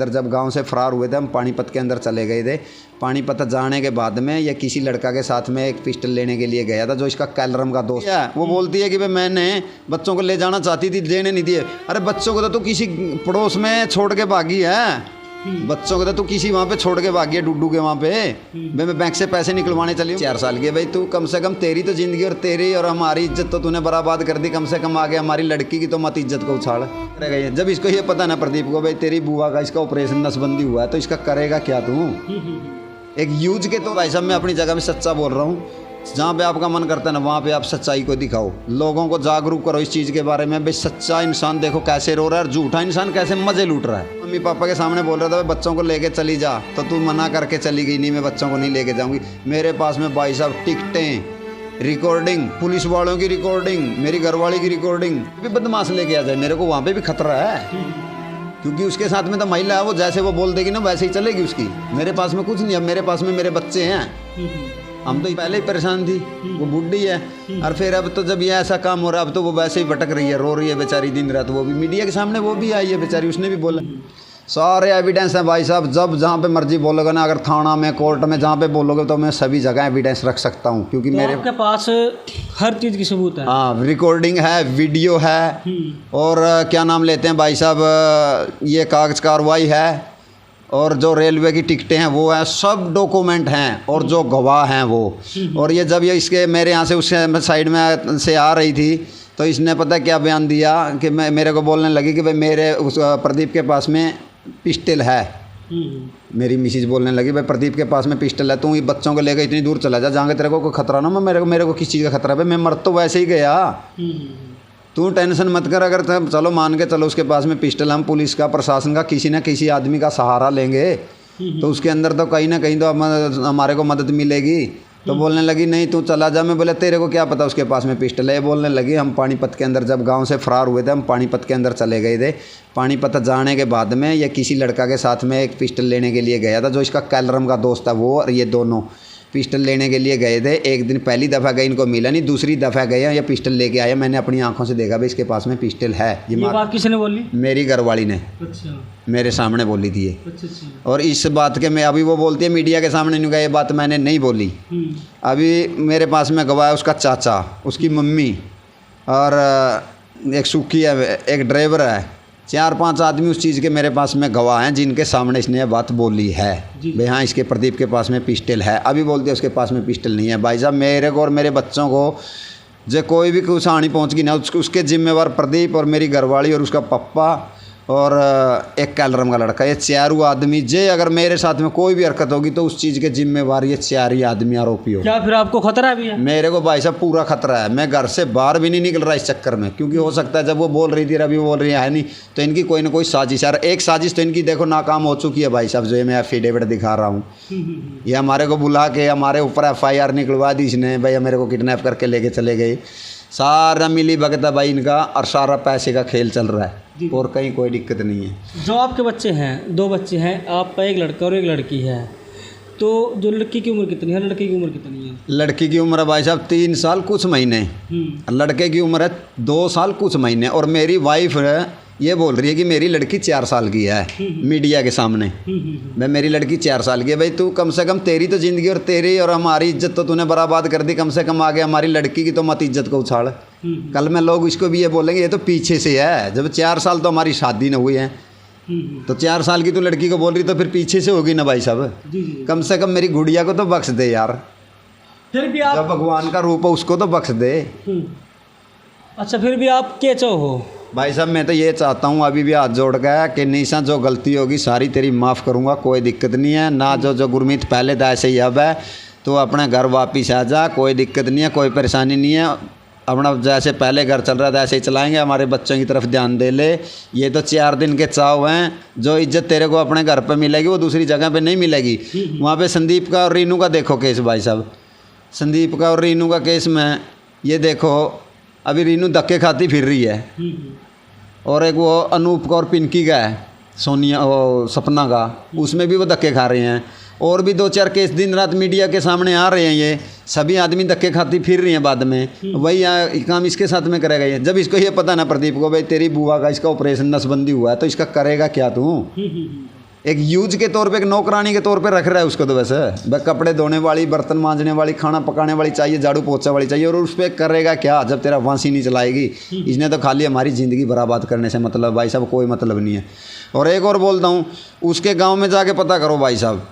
अंदर जब गांव से फरार हुए थे, हम पानीपत के अंदर चले गए थे। पानीपत जाने के बाद में ये किसी लड़का के साथ में एक पिस्टल लेने के लिए गया था, जो इसका कैलरम का दोस्त है। वो बोलती है कि भाई मैंने बच्चों को ले जाना चाहती थी, लेने नहीं दिए। अरे बच्चों को तो तू किसी पड़ोस में छोड़ के भागी है, बच्चों को तो तू किसी वहाँ पे छोड़ के भागी है, डुड्डू के वहाँ पे। भाई मैं बैंक से पैसे निकलवाने चली हूँ, 4 साल की है भाई तू। कम से कम तेरी तो जिंदगी और तेरी और हमारी इज्जत तो तूने बर्बाद कर दी। कम से कम आगे हमारी लड़की की तो मत इज्जत को उछाड़ करेगा। जब इसको ये पता ना प्रदीप को भाई तेरी बुआ का इसका ऑपरेशन नसबंदी हुआ है, तो इसका करेगा क्या तू। एक यूज के तो भाई साहब मैं अपनी जगह में सच्चा बोल रहा हूँ। जहाँ पे आपका मन करता है ना, वहाँ पे आप सच्चाई को दिखाओ, लोगों को जागरूक करो इस चीज़ के बारे में। भाई सच्चा इंसान देखो कैसे रो रहा है और झूठा इंसान कैसे मजे लूट रहा है। मम्मी पापा के सामने बोल रहा था बच्चों को लेके चली जा, तो तू मना करके चली गई, नहीं मैं बच्चों को नहीं लेके जाऊँगी। मेरे पास में भाई साहब टिकटें, रिकॉर्डिंग, पुलिस वालों की रिकॉर्डिंग, मेरी घरवाली की रिकॉर्डिंग भी बदमाश लेके आ जाए, मेरे को वहाँ पे भी खतरा है। क्योंकि उसके साथ में तो महिला है, वो जैसे वो बोल देगी ना वैसे ही चलेगी उसकी। मेरे पास में कुछ नहीं, अब मेरे पास में मेरे बच्चे हैं। हम तो पहले ही परेशान थी, वो बुढ़ी है। और फिर अब तो जब ये ऐसा काम हो रहा है, अब तो वो वैसे ही भटक रही है, रो रही है बेचारी दिन रात। वो भी मीडिया के सामने वो भी आई है बेचारी, उसने भी बोला। सारे एविडेंस हैं भाई साहब, जब जहाँ पे मर्जी बोलोगे ना, अगर थाना में, कोर्ट में, जहाँ पे बोलोगे तो मैं सभी जगह एविडेंस रख सकता हूँ। क्योंकि तो मेरे आपके पास हर चीज़ की सबूत है। हाँ, रिकॉर्डिंग है, वीडियो है, और क्या नाम लेते हैं भाई साहब, ये कागज कार्रवाई है, और जो रेलवे की टिकटें हैं वो है, सब डॉक्यूमेंट हैं, और जो गवाह हैं वो। और ये जब ये इसके मेरे यहाँ से उसके साइड में से आ रही थी, तो इसने पता क्या बयान दिया कि मैं मेरे को बोलने लगी कि भाई मेरे उस प्रदीप के पास में पिस्टल है। मेरी मिसिज बोलने लगी भाई प्रदीप के पास में पिस्टल है, तू ये बच्चों को लेकर इतनी दूर चला जा जहाँ तेरे को कोई खतरा ना। मेरे को किस चीज़ का खतरा है भाई, मैं मर तो वैसे ही गया। तू टेंशन मत कर। अगर चलो मान के चलो उसके पास में पिस्टल, हम पुलिस का, प्रशासन का, किसी न किसी आदमी का सहारा लेंगे, तो उसके अंदर तो कहीं ना कहीं तो हमारे को मदद मिलेगी। तो बोलने लगी नहीं तू चला जा। मैं बोले तेरे को क्या पता उसके पास में पिस्टल है। बोलने लगी हम पानीपत के अंदर जब गांव से फरार हुए थे, हम पानीपत के अंदर चले गए थे। पानीपत जाने के बाद में ये किसी लड़का के साथ में एक पिस्टल लेने के लिए गया था, जो इसका कैलरम का दोस्त था वो, और ये दोनों पिस्टल लेने के लिए गए थे। एक दिन पहली दफ़ा गए, इनको मिला नहीं, दूसरी दफ़ा गए ये पिस्टल लेके आया। मैंने अपनी आंखों से देखा भाई इसके पास में पिस्टल है। ये बात किसने बोली? मेरी घरवाली ने। अच्छा। मेरे सामने बोली थी ये। अच्छा। और इस बात के मैं अभी वो बोलती है मीडिया के सामने नहीं, कहा ये बात मैंने नहीं बोली। अभी मेरे पास में गवाह है उसका चाचा, उसकी मम्मी, और एक सुखी है, एक ड्राइवर है, 4-5 आदमी उस चीज़ के मेरे पास में गवाह हैं, जिनके सामने इसने ये बात बोली है भाई हाँ इसके प्रदीप के पास में पिस्टल है। अभी बोलते हैं उसके पास में पिस्टल नहीं है। भाई साहब मेरे को और मेरे बच्चों को जो कोई भी कुछ हानि पहुंच गई ना, उसके जिम्मेवार प्रदीप और मेरी घरवाली और उसका पप्पा और एक कैलरम का लड़का, ये चारों आदमी। जे अगर मेरे साथ में कोई भी हरकत होगी तो उस चीज़ के जिम्मेवार ये 4 ही आदमी आरोपी हो। क्या फिर आपको खतरा भी है? मेरे को भाई साहब पूरा खतरा है। मैं घर से बाहर भी नहीं निकल रहा इस चक्कर में, क्योंकि हो सकता है जब वो बोल रही थी रवि बोल रही है नहीं, तो इनकी कोई ना कोई साजिश है। एक साजिश तो इनकी देखो नाकाम हो चुकी है भाई साहब, जो मैं एफिडेविट दिखा रहा हूँ। ये हमारे को बुला के हमारे ऊपर FIR निकलवा दी इसने, भाई मेरे को किडनैप करके लेके चले गए। सारा मिली भगत है भाई इनका, और सारा पैसे का खेल चल रहा है, और कहीं कोई दिक्कत नहीं है। जो आपके बच्चे हैं, 2 बच्चे हैं, आपका एक लड़का और एक लड़की है, तो जो लड़की की उम्र कितनी है, लड़के की उम्र कितनी है? लड़की की उम्र है भाई साहब 3 साल कुछ महीने, लड़के की उम्र है 2 साल कुछ महीने। और मेरी वाइफ है ये बोल रही है कि मेरी लड़की 4 साल की है मीडिया के सामने। मैं मेरी लड़की 4 साल की है। भाई तू कम से कम तेरी तो जिंदगी और तेरी और हमारी इज्जत तो तूने बर्बाद कर दी। कम से कम आगे हमारी लड़की की तो मत इज्जत को उछाड़। कल में लोग इसको भी ये बोलेंगे ये तो पीछे से है, जब 4 साल तो हमारी शादी न हुई है, तो 4 साल की तू लड़की को बोल रही तो फिर पीछे से होगी ना भाई साहब। कम से कम मेरी गुड़िया को तो बख्श दे यार, फिर भी आप जब भगवान का रूप है उसको तो बख्श दे। अच्छा, फिर भी आप क्या चाहो? भाई साहब मैं तो ये चाहता हूँ अभी भी हाथ जोड़ गया कि निशा जो गलती होगी सारी तेरी माफ़ करूँगा, कोई दिक्कत नहीं है ना। जो गुरमीत पहले था ऐसे ही अब है, तो अपने घर वापिस आ जा, कोई दिक्कत नहीं है, कोई परेशानी नहीं है। अपना जैसे पहले घर चल रहा था ऐसे ही चलाएंगे, हमारे बच्चों की तरफ ध्यान दे ले। ये तो 4 दिन के चाव हैं, जो इज्जत तेरे को अपने घर पर मिलेगी वो दूसरी जगह पर नहीं मिलेगी। वहाँ पर संदीप का और रीनू का देखो केस भाई साहब, संदीप का और रीनू का केस में ये देखो अभी रीनू धक्के खाती फिर रही है, और एक वो अनूप का और पिंकी का है, सोनिया वो सपना का, उसमें भी वो धक्के खा रहे हैं। और भी 2-4 केस दिन रात मीडिया के सामने आ रहे हैं, ये सभी आदमी धक्के खाती फिर रही हैं बाद में। वही काम इसके साथ में करेगा ये। जब इसको ये पता ना प्रदीप को भाई तेरी बुआ का इसका ऑपरेशन नसबंदी हुआ है, तो इसका करेगा क्या तू। एक यूज के तौर पे, एक नौकरानी के तौर पे रख रहा है उसको। तो वैसे वह कपड़े धोने वाली, बर्तन मांजने वाली, खाना पकाने वाली चाहिए, झाड़ू पोछा वाली चाहिए, और उस पर करेगा क्या जब तेरा वांसी नहीं चलाएगी। इसने तो खाली हमारी ज़िंदगी बर्बाद करने से मतलब भाई साहब, कोई मतलब नहीं है। और एक और बोलता हूँ, उसके गाँव में जाके पता करो भाई साहब,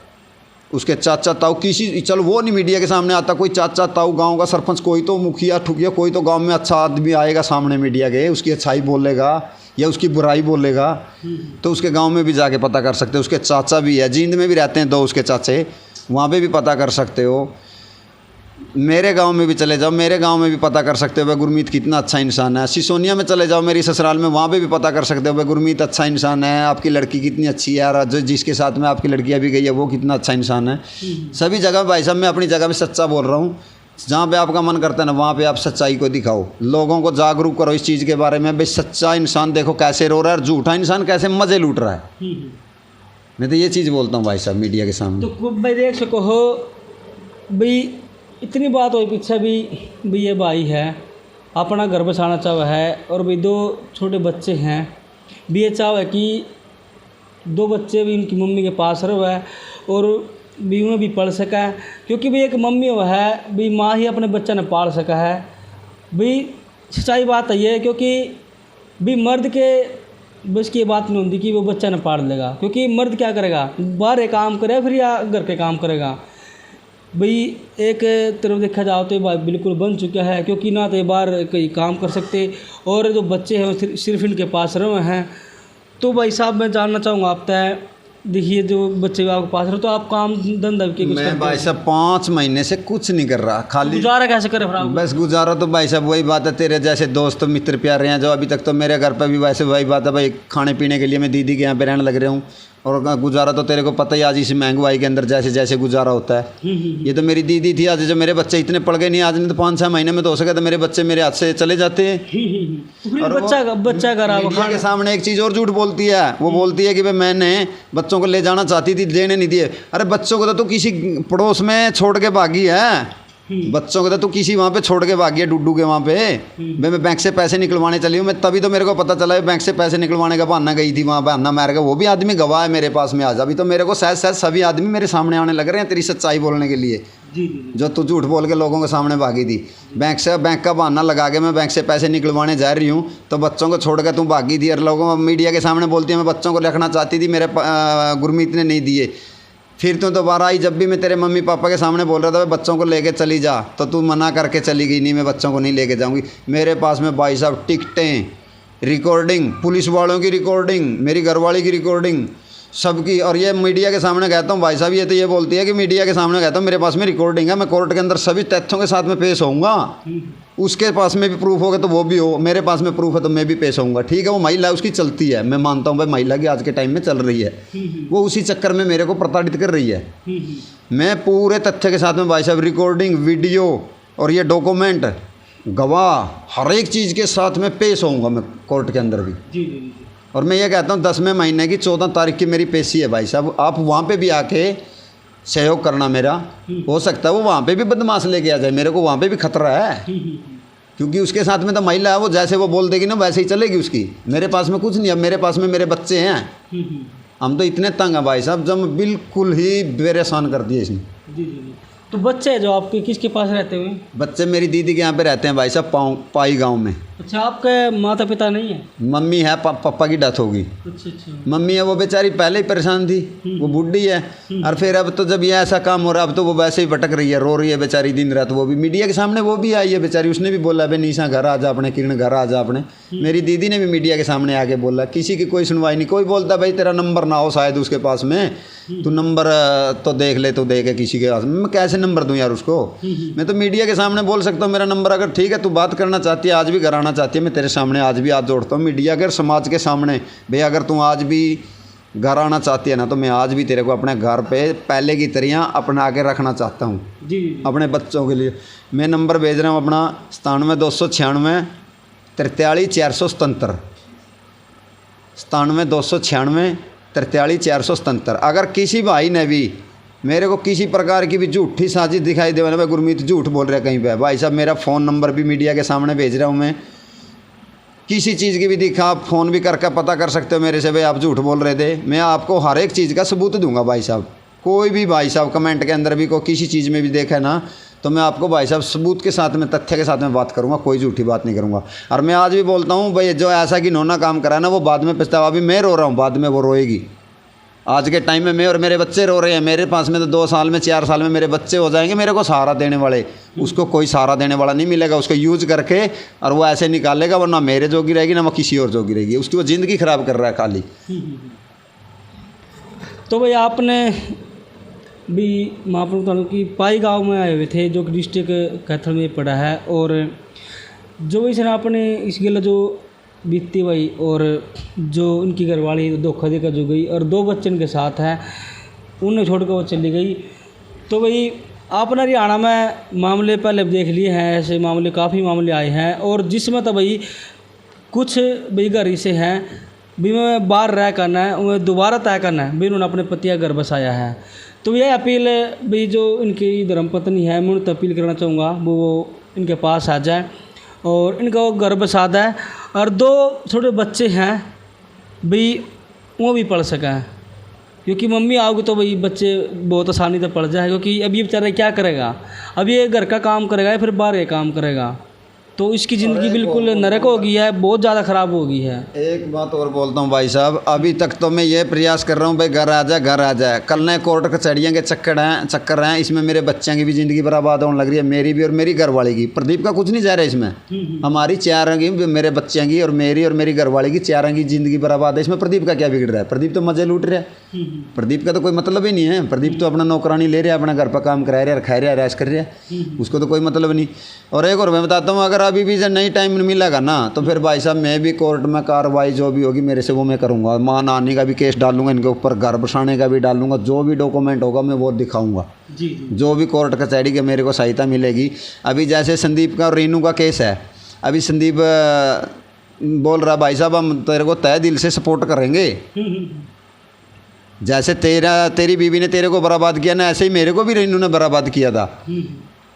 उसके चाचा ताऊ किसी, चल वो नहीं मीडिया के सामने आता, कोई चाचा ताऊ गांव का सरपंच, कोई तो मुखिया ठुकिया, कोई तो गांव में अच्छा आदमी आएगा सामने मीडिया के, उसकी अच्छाई बोलेगा या उसकी बुराई बोलेगा, तो उसके गांव में भी जाके पता कर सकते हो। उसके चाचा भी है, जींद में भी रहते हैं 2 उसके चाचे, वहाँ पे भी पता कर सकते हो। मेरे गांव में भी चले जाओ, मेरे गांव में भी पता कर सकते हो भाई गुरमीत कितना अच्छा इंसान है। सिसोनिया में चले जाओ मेरी ससुराल में, वहाँ पे भी पता कर सकते हो भाई गुरमीत अच्छा इंसान है, आपकी लड़की कितनी अच्छी है, और जो जिसके साथ में आपकी लड़की अभी गई है वो कितना अच्छा इंसान है। सभी जगह भाई साहब मैं अपनी जगह पे सच्चा बोल रहा हूँ। जहाँ पे आपका मन करता है ना, वहाँ पे आप सच्चाई को दिखाओ, लोगों को जागरूक करो इस चीज़ के बारे में। भाई सच्चा इंसान देखो कैसे रो रहा है, और झूठा इंसान कैसे मज़े लूट रहा है। मैं तो ये चीज़ बोलता हूँ भाई साहब मीडिया के सामने। तो भाई देख सको हो भाई, इतनी बात हुई पीछे भी ये भाई है अपना घर बसाना चाह है, और भी 2 छोटे बच्चे हैं, भी ये चाह है कि 2 बच्चे भी इनकी मम्मी के पास रहे है और भी उन्हें भी पढ़ सका है, क्योंकि भी एक मम्मी वो है भी माँ ही अपने बच्चे ने पाल सका है। भी सच्चाई बात है ये, क्योंकि भी मर्द के बस की बात नहीं होती कि वो बच्चा ने पाल लेगा, क्योंकि मर्द क्या करेगा, बाहर काम करे फिर या घर के काम करेगा। भाई एक तरफ देखा जाओ तो ये बात बिल्कुल बन चुका है, क्योंकि ना तो ये बाहर कहीं काम कर सकते, और जो बच्चे हैं वो सिर्फ इनके पास रहे हैं। तो भाई साहब मैं जानना चाहूँगा आप तय, देखिए जो बच्चे आपके पास रहे, तो आप काम धंधा के कुछ मैं भाई साहब 5 महीने से कुछ नहीं कर रहा, खाली गुजारा कैसे करे फिर? बस गुजारा तो भाई साहब वही बात है, तेरे जैसे दोस्त मित्र प्यारे हैं जो अभी तक तो मेरे घर पर भी वैसे वही बात है भाई, खाने पीने के लिए मैं दीदी के यहाँ पे रहने लग रहा हूँ। और गुजारा तो तेरे को पता ही आज इस महंगाई के अंदर जैसे जैसे गुजारा होता है। ये तो मेरी दीदी थी, आज जो मेरे बच्चे इतने पड़ गए नहीं, आज नहीं तो 5-6 महीने में तो हो सके तो मेरे बच्चे मेरे हाथ से चले जाते हैं। और बच्चा करा मीडिया के सामने एक चीज़ और झूठ बोलती है, वो बोलती है कि भाई मैंने बच्चों को ले जाना चाहती थी, लेने नहीं दिए। अरे बच्चों को तो तू किसी पड़ोस में छोड़ के भागी है, बच्चों को तो तू किसी वहाँ पे छोड़ के भागी है, डुड्डू के वहाँ पे। मैं बैंक से पैसे निकलवाने चली हूँ, मैं तभी तो मेरे को पता चला बैंक से पैसे निकलवाने का बहाना गई थी, वहाँ बहाना मार के वो भी आदमी गवाह है मेरे पास में आज। अभी तो मेरे को शायद सभी आदमी मेरे सामने आने लग रहे हैं तेरी सच्चाई बोलने के लिए, जो तू झूठ बोल के लोगों के सामने भागी थी। बैंक का बहाना लगा के मैं बैंक से पैसे निकलवाने जा रही हूँ, तो बच्चों को छोड़ कर तू भागी थी, और लोगों मीडिया के सामने बोलती है मैं बच्चों को रखना चाहती थी, मेरे गुरमीत ने नहीं दिए। फिर तो दोबारा आई, जब भी मैं तेरे मम्मी पापा के सामने बोल रहा था बच्चों को लेके चली जा, तो तू मना करके चली गई, नहीं मैं बच्चों को नहीं लेके जाऊंगी। मेरे पास में भाई साहब टिकटें, रिकॉर्डिंग, पुलिस वालों की रिकॉर्डिंग, मेरी घरवाली की रिकॉर्डिंग, सबकी। और ये मीडिया के सामने कहता हूँ भाई साहब, ये तो ये बोलती है कि मीडिया के सामने कहता हूँ मेरे पास में रिकॉर्डिंग है, मैं कोर्ट के अंदर सभी तथ्यों के साथ में पेश होऊंगा। उसके पास में भी प्रूफ होगा तो वो भी हो, मेरे पास में प्रूफ है तो मैं भी पेश होऊंगा। ठीक है, वो महिला उसकी चलती है, मैं मानता हूँ भाई महिला की आज के टाइम में चल रही है, वो उसी चक्कर में मेरे को प्रताड़ित कर रही है। मैं पूरे तथ्य के साथ में भाई साहब रिकॉर्डिंग, वीडियो और ये डॉक्यूमेंट, गवाह, हर एक चीज़ के साथ में पेश होऊंगा मैं कोर्ट के अंदर भी। और मैं ये कहता हूँ 10वें महीने की 14 तारीख की मेरी पेशी है भाई साहब, आप वहाँ पे भी आके सहयोग करना मेरा। हो सकता है वो वहाँ पे भी बदमाश लेके आ जाए, मेरे को वहाँ पे भी खतरा है, क्योंकि उसके साथ में तो महिला है, वो जैसे वो बोल देगी ना वैसे ही चलेगी उसकी। मेरे पास में कुछ नहीं, अब मेरे पास में मेरे बच्चे हैं, हम तो इतने तंग हैं भाई साहब, जब बिल्कुल ही परेशान कर दिए इसने। तो बच्चे जो आपके किसके पास रहते हुए? बच्चे मेरी दीदी के यहाँ पे रहते हैं भाई साहब, पाई गांव में। अच्छा, आपके माता पिता नहीं है? मम्मी है, पापा की डेथ होगी। अच्छा। मम्मी है, वो बेचारी पहले ही परेशान थी, वो बूढ़ी है, और फिर अब तो जब ये ऐसा काम हो रहा है अब तो वो वैसे ही भटक रही है, रो रही है बेचारी दिन रात। वो भी मीडिया के सामने वो भी आई है बेचारी, उसने भी बोला भाई निशा घर आ जा अपने, किरण घर आ जा अपने। मेरी दीदी ने भी मीडिया के सामने आके बोला, किसी की कोई सुनवाई नहीं। कोई बोलता भाई तेरा नंबर ना हो शायद उसके पास में, तू नंबर तो देख ले, तो देखे किसी के पास में, मैं कैसे नंबर दूं यार उसको। मैं तो मीडिया के सामने बोल सकता हूँ मेरा नंबर, अगर ठीक है तू बात करना चाहती है, आज भी घर आना चाहती है, मैं तेरे सामने आज भी हाथ जोड़ता हूँ मीडिया के समाज के सामने। भाई अगर तू आज भी घर आना चाहती है ना, तो मैं आज भी तेरे को अपने घर पे पहले की तरह अपना के रखना चाहता हूँ अपने बच्चों के लिए। मैं नंबर भेज रहा हूँ अपना 97 296 43 477, 97 अगर किसी भाई ने भी मेरे को किसी प्रकार की भी झूठी साजिश दिखाई दे, भाई गुरमीत झूठ बोल रहे कहीं पे, भाई साहब मेरा फ़ोन नंबर भी मीडिया के सामने भेज रहा हूँ मैं, किसी चीज़ की भी दिखा, आप फ़ोन भी करके पता कर सकते हो मेरे से, भाई आप झूठ बोल रहे थे। मैं आपको हर एक चीज़ का सबूत दूंगा भाई साहब। कोई भी भाई साहब कमेंट के अंदर भी को किसी चीज़ में भी देखा है ना, तो मैं आपको भाई साहब सबूत के साथ में, तथ्य के साथ में बात करूंगा, कोई झूठी बात नहीं करूंगा। और मैं आज भी बोलता हूँ भाई, जो ऐसा कि नोना काम करा ना, वो बाद में पछतावा। अभी मैं रो रहा हूँ, बाद में वो रोएगी। आज के टाइम में मैं और मेरे बच्चे रो रहे हैं। मेरे पास में तो 2 साल में 4 साल में मेरे बच्चे हो जाएंगे मेरे को सहारा देने वाले। उसको कोई सहारा देने वाला नहीं मिलेगा। उसको यूज करके और वो ऐसे निकालेगा, वो ना मेरे जोगी रहेगी ना वो किसी और जोगी रहेगी। उसकी वो ज़िंदगी ख़राब कर रहा है खाली। तो भाई आपने भी महापुरुष तालु की पाई गांव में आए हुए थे, जो कि डिस्ट्रिक्ट कैथल में पड़ा है। और जो इसने आपने इस गिला जो बीती भाई, और जो उनकी घरवाली धोखा देकर जो गई और 2 बच्चे उनके साथ हैं, उन्हें छोड़कर वो चली गई। तो भाई आपने हरियाणा में मामले पहले देख लिए हैं, ऐसे मामले काफ़ी मामले आए हैं। और जिसमें तो भाई कुछ भाई घर से हैं भी मैं बाहर रह करना है, उन्हें दोबारा तय करना है भी उन्होंने अपने पति का घर बसाया है। तो यह अपील भाई जो इनकी धर्मपत्नी है, मैं उनसे अपील करना चाहूँगा वो इनके पास आ जाए और इनका वो घर बसा दें। और 2 छोटे बच्चे हैं भाई, वो भी पढ़ सकें, क्योंकि मम्मी आओगे तो भाई बच्चे बहुत आसानी से पढ़ जाए। क्योंकि अब ये बेचारा क्या करेगा, अब ये घर का काम करेगा या फिर बाहर का काम करेगा, तो इसकी ज़िंदगी बिल्कुल नरक हो गई है, बहुत ज़्यादा ख़राब हो गई है। एक बात और बोलता हूँ भाई साहब, अभी तक तो मैं ये प्रयास कर रहा हूँ भाई घर आ जाए, घर आ जाए। कल नए कोर्ट कचहरियाँ के चक्कर हैं, इसमें मेरे बच्चों की भी ज़िंदगी बर्बाद होने लग रही है, मेरी भी और मेरी घरवाली की। प्रदीप का कुछ नहीं जा रहा है इसमें। हमारी 4 की, मेरे बच्चों की और मेरी घरवाली की 4 की ज़िंदगी बर्बाद है। इसमें प्रदीप का क्या बिगड़ रहा है? प्रदीप तो मज़े लूट रहा है। प्रदीप का तो कोई मतलब ही नहीं है। प्रदीप तो अपना नौकरानी ले रहा है, अपना घर पर काम करा रहा है, खा रहा है, ऐश कर रहा है, उसको तो कोई मतलब नहीं। और एक और मैं बताता हूँ, अगर अभी भी नहीं टाइम मिलेगा ना, तो फिर भाई साहब मैं भी कोर्ट में कार्रवाई जो भी होगी मेरे से वो मैं करूँगा। माँ नानी का भी केस डालूंगा इनके ऊपर, घर बसाने का भी डालूंगा, जो भी डॉक्यूमेंट होगा मैं वो दिखाऊंगा। जो भी कोर्ट कचहरी के मेरे को सहायता मिलेगी। अभी जैसे संदीप का और रीनू का केस है, अभी संदीप बोल रहा भाई साहब हम तेरे को तय दिल से सपोर्ट करेंगे। जैसे तेरी बीवी ने तेरे को बर्बाद किया ना, ऐसे ही मेरे को भी रीनू ने बर्बाद किया था।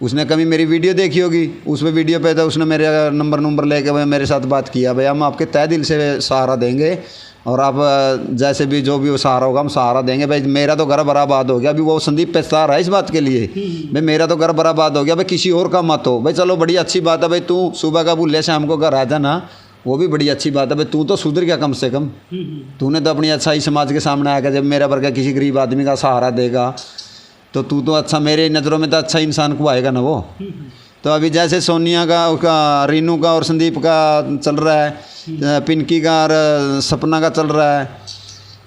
उसने कभी मेरी वीडियो देखी होगी, उसमें वीडियो पे था, उसने मेरे नंबर लेके भाई मेरे साथ बात किया, भाई हम आपके तय दिल से सहारा देंगे और आप जैसे भी जो भी वो सहारा होगा हम सहारा देंगे। भाई मेरा तो घर बर्बाद हो गया, अभी वो संदीप पछता रहा है इस बात के लिए, भाई मेरा तो घर बर्बाद हो गया, भाई किसी और का मत हो। भाई चलो बड़ी अच्छी बात है, भाई तू सुबह का भूले शाम को घर आ जाना, वो भी बड़ी अच्छी बात है। भाई तू तो सुधर गया कम से कम, तूने तो अपनी अच्छाई समाज के सामने आकर जब मेरा वर्ग किसी गरीब आदमी का सहारा देगा तो तू तो अच्छा, मेरे नज़रों में तो अच्छा इंसान को आएगा ना वो। तो अभी जैसे सोनिया का, उसका, रीनू का और संदीप का चल रहा है, पिंकी का और सपना का चल रहा है,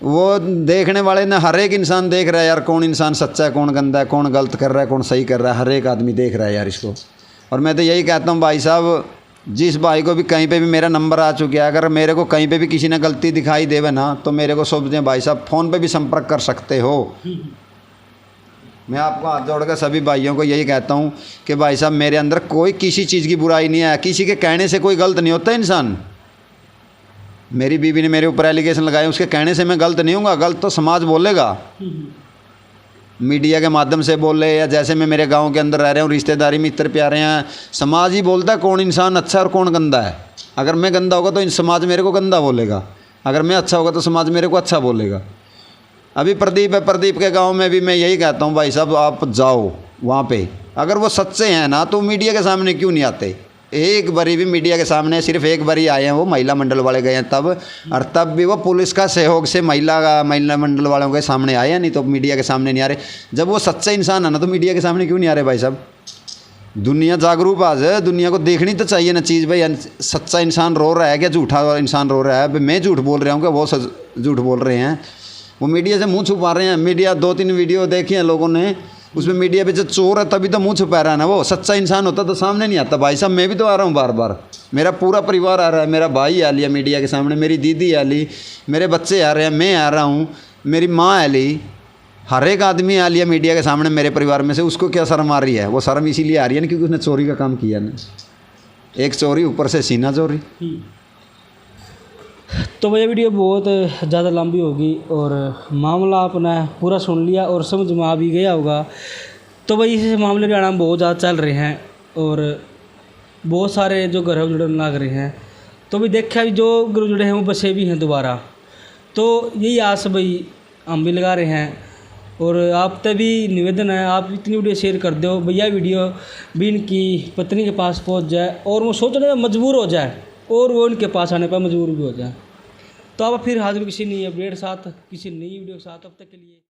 वो देखने वाले ने हर एक इंसान देख रहा है यार, कौन इंसान सच्चा है, कौन गंदा है, कौन गलत कर रहा है, कौन सही कर रहा है, हर एक आदमी देख रहा है यार इसको। और मैं तो यही कहता हूँ भाई साहब, जिस भाई को भी कहीं पे भी मेरा नंबर आ चुका है, अगर मेरे को कहीं पे भी किसी ने गलती दिखाई देवे ना, तो मेरे को सोचते हैं भाई साहब फ़ोन पे भी संपर्क कर सकते हो। मैं आपको हाथ जोड़ कर सभी भाइयों को यही कहता हूँ कि भाई साहब मेरे अंदर कोई किसी चीज़ की बुराई नहीं है, किसी के कहने से कोई गलत नहीं होता इंसान। मेरी बीवी ने मेरे ऊपर एलिगेशन लगाए, उसके कहने से मैं गलत नहीं हूँगा, गलत तो समाज बोलेगा, मीडिया के माध्यम से बोले, या जैसे मैं मेरे गांव के अंदर रह रहा हूँ, रिश्तेदारी में इतने प्यारे हैं, समाज ही बोलता है कौन इंसान अच्छा और कौन गंदा है। अगर मैं गंदा होगा तो समाज मेरे को गंदा बोलेगा, अगर मैं अच्छा होगा तो समाज मेरे को अच्छा बोलेगा। अभी प्रदीप है, प्रदीप के गांव में भी मैं यही कहता हूँ भाई साहब आप जाओ वहाँ पे, अगर वो सच्चे हैं ना तो मीडिया के सामने क्यों नहीं आते। एक बारी भी मीडिया के सामने सिर्फ एक बारी आए हैं, वो महिला मंडल वाले गए हैं तब, और तब भी वो पुलिस का सहयोग से महिला मंडल वालों के सामने आए हैं, नहीं तो मीडिया के सामने नहीं आ रहे। जब वो सच्चे इंसान है ना तो मीडिया के सामने क्यों नहीं आ रहे भाई साहब। दुनिया जागरूक आज है, दुनिया को देखनी तो चाहिए ना चीज़, भाई सच्चा इंसान रो रहा है क्या झूठा इंसान रो रहा है। भाई मैं झूठ बोल रहा हूँ क्या वो झूठ बोल रहे हैं, वो मीडिया से मुंह छुपा रहे हैं। मीडिया 2-3 वीडियो देखी हैं लोगों ने, उसमें मीडिया पे जो चोर है तभी तो मुंह छुपा रहा है ना, वो सच्चा इंसान होता तो सामने नहीं आता। भाई साहब मैं भी तो आ रहा हूँ बार बार, मेरा पूरा परिवार आ रहा है, मेरा भाई आ लिया मीडिया के सामने, मेरी दीदी आ ली, मेरे बच्चे आ रहे हैं, मैं आ रहा हूँ, मेरी माँ आ ली, हर एक आदमी आ लिया मीडिया के सामने मेरे परिवार में से। उसको क्या शर्म आ रही है? वो शर्म इसीलिए आ रही है ना क्योंकि उसने चोरी का काम किया ना, एक चोरी ऊपर से सीना चोरी। तो भैया वीडियो बहुत ज़्यादा लंबी होगी और मामला आपने पूरा सुन लिया और समझ में आ भी गया होगा। तो भाई इस मामले हरियाणा में बहुत ज़्यादा चल रहे हैं और बहुत सारे जो घर जुड़ने लग रहे हैं। तो भी देखा भी जो गुरु जुड़े हैं वो बसे भी हैं दोबारा। तो यही आस भाई हम भी लगा रहे हैं, और आप तक भी निवेदन है आप इतनी वीडियो शेयर कर दो भैया, वीडियो भी इनकी पत्नी के पास पहुंच जाए और वो सोचने में मजबूर हो जाए और वो इनके पास आने पर मजबूर भी हो जाए। तो अब फिर हाजिर किसी नई अपडेट साथ, किसी नई वीडियो के साथ, अब तक के लिए।